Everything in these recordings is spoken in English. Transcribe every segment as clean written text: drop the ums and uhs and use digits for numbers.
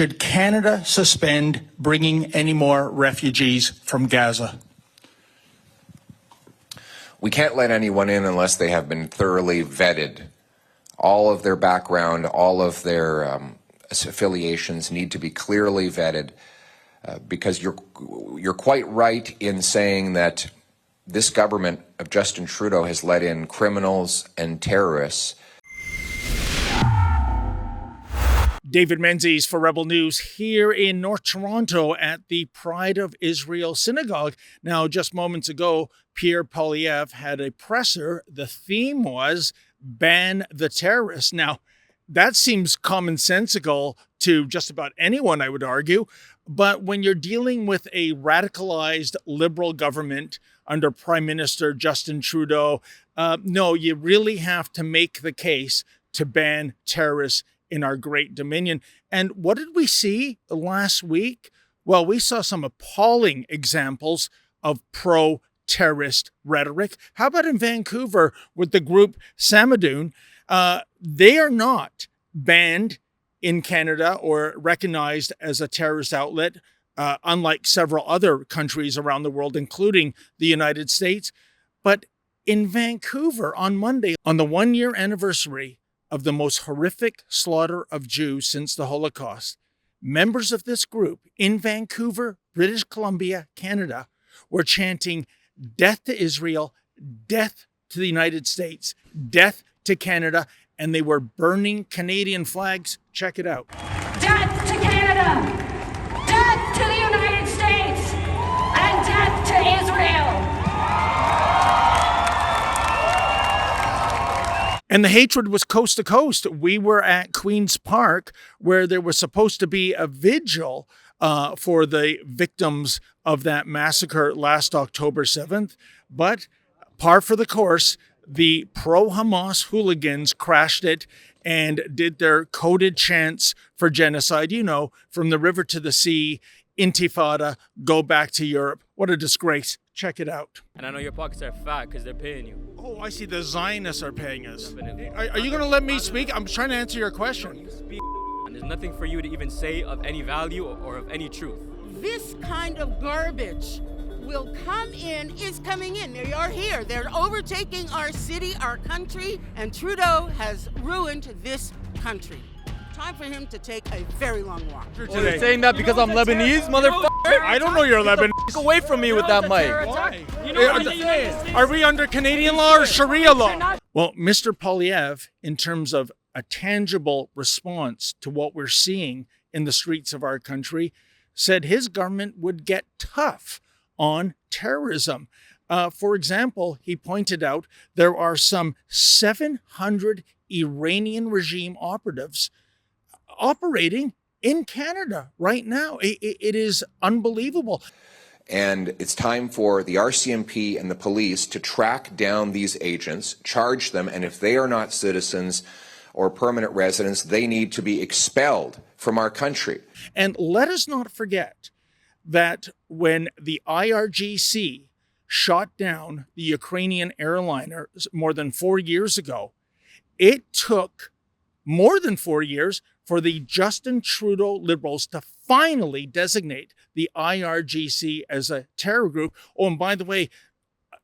Should Canada suspend bringing any more refugees from Gaza? We can't let anyone in unless they have been thoroughly vetted. All of their background, all of their affiliations need to be clearly vetted, because you're quite right in saying that this government of Justin Trudeau has let in criminals and terrorists. David Menzies for Rebel News here in North Toronto at the Pride of Israel Synagogue. Now, just moments ago, Pierre Poilievre had a presser. The theme was ban the terrorists. Now, that seems commonsensical to just about anyone, I would argue. But when you're dealing with a radicalized liberal government under Prime Minister Justin Trudeau, no, you really have to make the case to ban terrorists in our great dominion. And what did we see last week? Well, we saw some appalling examples of pro-terrorist rhetoric. How about in Vancouver with the group Samadoun? They are not banned in Canada or recognized as a terrorist outlet, unlike several other countries around the world, including the United States. But in Vancouver on Monday, on the 1-year anniversary of the most horrific slaughter of Jews since the Holocaust, members of this group in Vancouver, British Columbia, Canada, were chanting death to Israel, death to the United States, death to Canada, and they were burning Canadian flags. Check it out. Death to Canada, death to the United States, and death to Israel. And the hatred was coast to coast. We were at Queen's Park, where there was supposed to be a vigil for the victims of that massacre last October 7th. But par for the course, the pro-Hamas hooligans crashed it and did their coded chants for genocide. You know, from the river to the sea, Intifada, go back to Europe. What a disgrace. Check it out. And I know your pockets are fat because they're paying you. Oh, I see. The Zionists are paying us. Are you going to let me speak? I'm trying to answer your question. And there's nothing for you to even say of any value or of any truth. This kind of garbage will come in, is coming in. They are here. They're overtaking our city, our country, and Trudeau has ruined this country. Time for him to take a very long walk. Oh, you're saying that because I'm Lebanese, motherfucker? I don't know you're Lebanese. Get away from me with that mic. Why? Are we under Canadian law or Sharia law? Well, Mr. Poilievre, in terms of a tangible response to what we're seeing in the streets of our country, said his government would get tough on terrorism. For example, he pointed out there are some 700 Iranian regime operatives operating in Canada right now. It is unbelievable. And it's time for the RCMP and the police to track down these agents, charge them, and if they are not citizens or permanent residents, they need to be expelled from our country. And let us not forget that when the IRGC shot down the Ukrainian airliner more than 4 years ago, it took more than 4 years for the Justin Trudeau Liberals to finally designate the IRGC as a terror group. Oh, and by the way,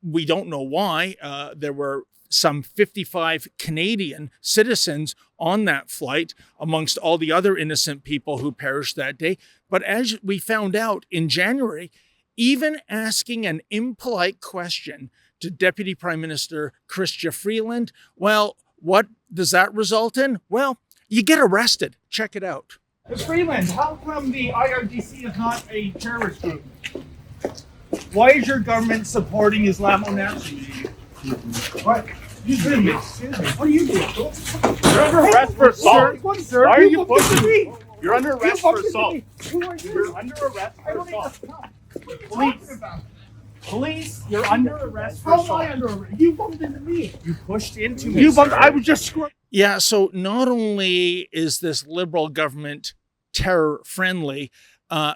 we don't know why. There were some 55 Canadian citizens on that flight, amongst all the other innocent people who perished that day. But as we found out in January, even asking an impolite question to Deputy Prime Minister Chrystia Freeland, well, what does that result in? Well, you get arrested. Check it out. Ms. Freeland, how come the IRGC is not a terrorist group? Why is your government supporting Islamo-Nazis? What? Excuse me. What are you doing? You're under arrest for assault. Why are you pushing me? You're under arrest for assault. You're under arrest for assault. Police, you're under arrest for assault. How am I under arrest? You bumped into me. You pushed into me. I was just screwing. Yeah, so not only is this Liberal government terror friendly,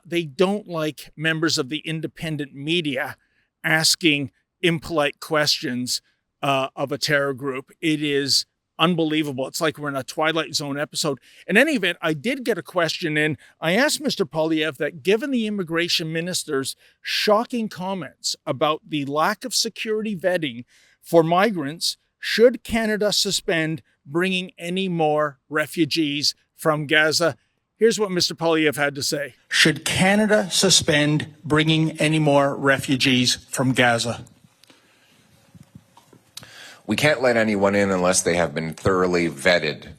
they don't like members of the independent media asking impolite questions of a terror group. It is unbelievable. It's like we're in a Twilight Zone episode. In any event, I did get a question in. I asked Mr. Poilievre that given the immigration minister's shocking comments about the lack of security vetting for migrants, should Canada suspend bringing any more refugees from Gaza? Here's what Mr. Poilievre had to say. Should Canada suspend bringing any more refugees from Gaza? We can't let anyone in unless they have been thoroughly vetted.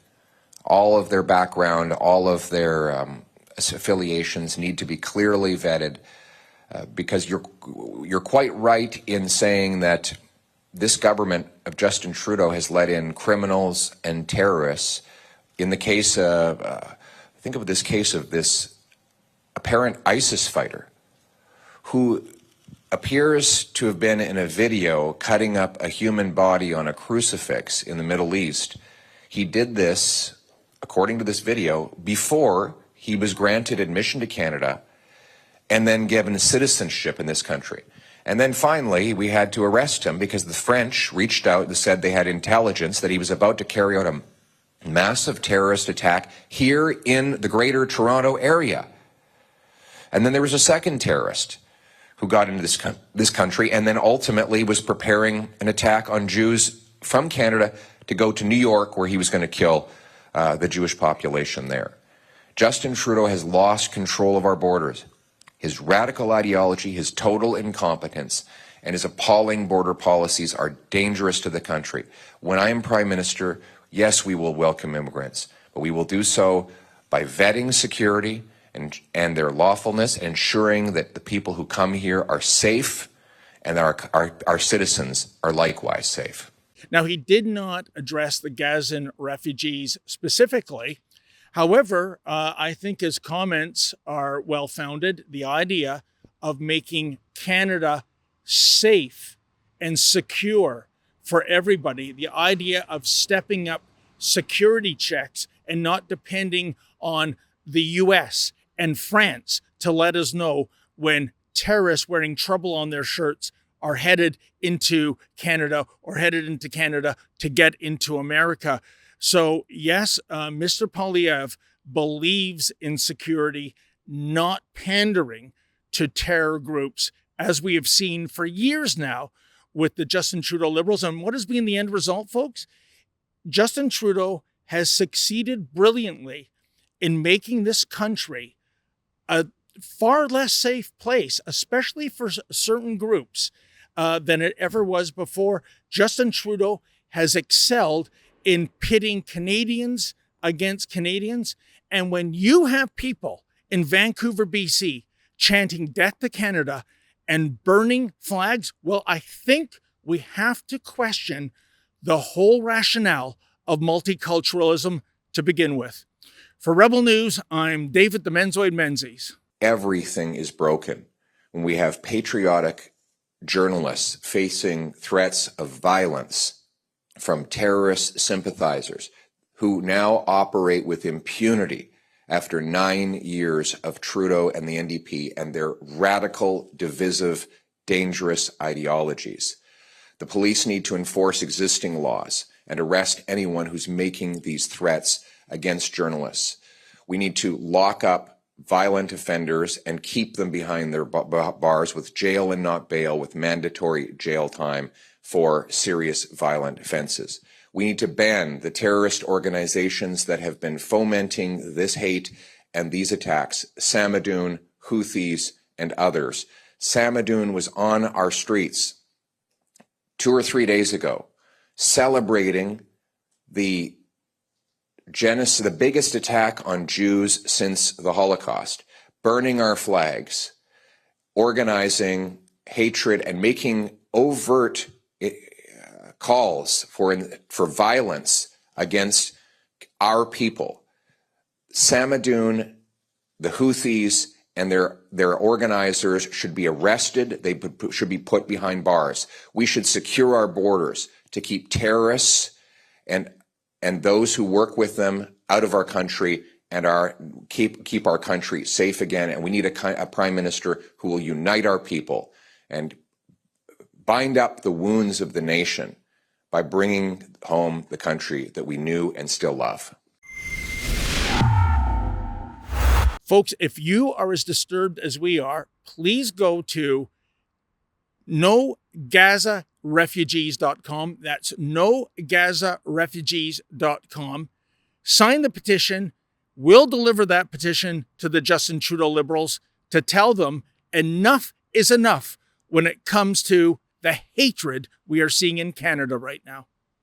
All of their background, all of their affiliations need to be clearly vetted, because you're quite right in saying that this government of Justin Trudeau has let in criminals and terrorists. In the case of, think of this case of this apparent ISIS fighter who appears to have been in a video cutting up a human body on a crucifix in the Middle East. He did this, according to this video, before he was granted admission to Canada and then given citizenship in this country. And then finally, we had to arrest him because the French reached out and said they had intelligence that he was about to carry out a massive terrorist attack here in the greater Toronto area. And then there was a second terrorist who got into this country and then ultimately was preparing an attack on Jews from Canada to go to New York, where he was going to kill the Jewish population there. Justin Trudeau has lost control of our borders. His radical ideology, his total incompetence, and his appalling border policies are dangerous to the country. When I am Prime Minister, yes, we will welcome immigrants, but we will do so by vetting security and their lawfulness, and ensuring that the people who come here are safe and our citizens are likewise safe. Now, he did not address the Gazan refugees specifically. However, I think his comments are well-founded. The idea of making Canada safe and secure for everybody, the idea of stepping up security checks and not depending on the U.S. and France to let us know when terrorists wearing trouble on their shirts are headed into Canada or headed into Canada to get into America. So yes, Mr. Poilievre believes in security, not pandering to terror groups, as we have seen for years now with the Justin Trudeau Liberals. And what has been the end result, folks? Justin Trudeau has succeeded brilliantly in making this country a far less safe place, especially for certain groups, than it ever was before. Justin Trudeau has excelled in pitting Canadians against Canadians. And when you have people in Vancouver, BC, chanting death to Canada and burning flags, well, I think we have to question the whole rationale of multiculturalism to begin with. For Rebel News, I'm David the Menzoid Menzies. Everything is broken when we have patriotic journalists facing threats of violence from terrorist sympathizers who now operate with impunity after 9 years of Trudeau and the NDP and their radical, divisive, dangerous ideologies. The police need to enforce existing laws and arrest anyone who's making these threats against journalists. We need to lock up violent offenders and keep them behind their bars with jail and not bail, with mandatory jail time for serious violent offenses. We need to ban the terrorist organizations that have been fomenting this hate and these attacks, Samadoun, Houthis, and others. Samadoun was on our streets 2 or 3 days ago, celebrating the genocide, the biggest attack on Jews since the Holocaust, burning our flags, organizing hatred and making overt calls for violence against our people. Samadoun, the Houthis, and their organizers should be arrested. They should be put behind bars. We should secure our borders to keep terrorists and those who work with them out of our country and keep our country safe again. And we need a prime minister who will unite our people and bind up the wounds of the nation by bringing home the country that we knew and still love. Folks, if you are as disturbed as we are, please go to NoGazaRefugees.com. That's NoGazaRefugees.com. Sign the petition. We'll deliver that petition to the Justin Trudeau Liberals to tell them enough is enough when it comes to the hatred we are seeing in Canada right now.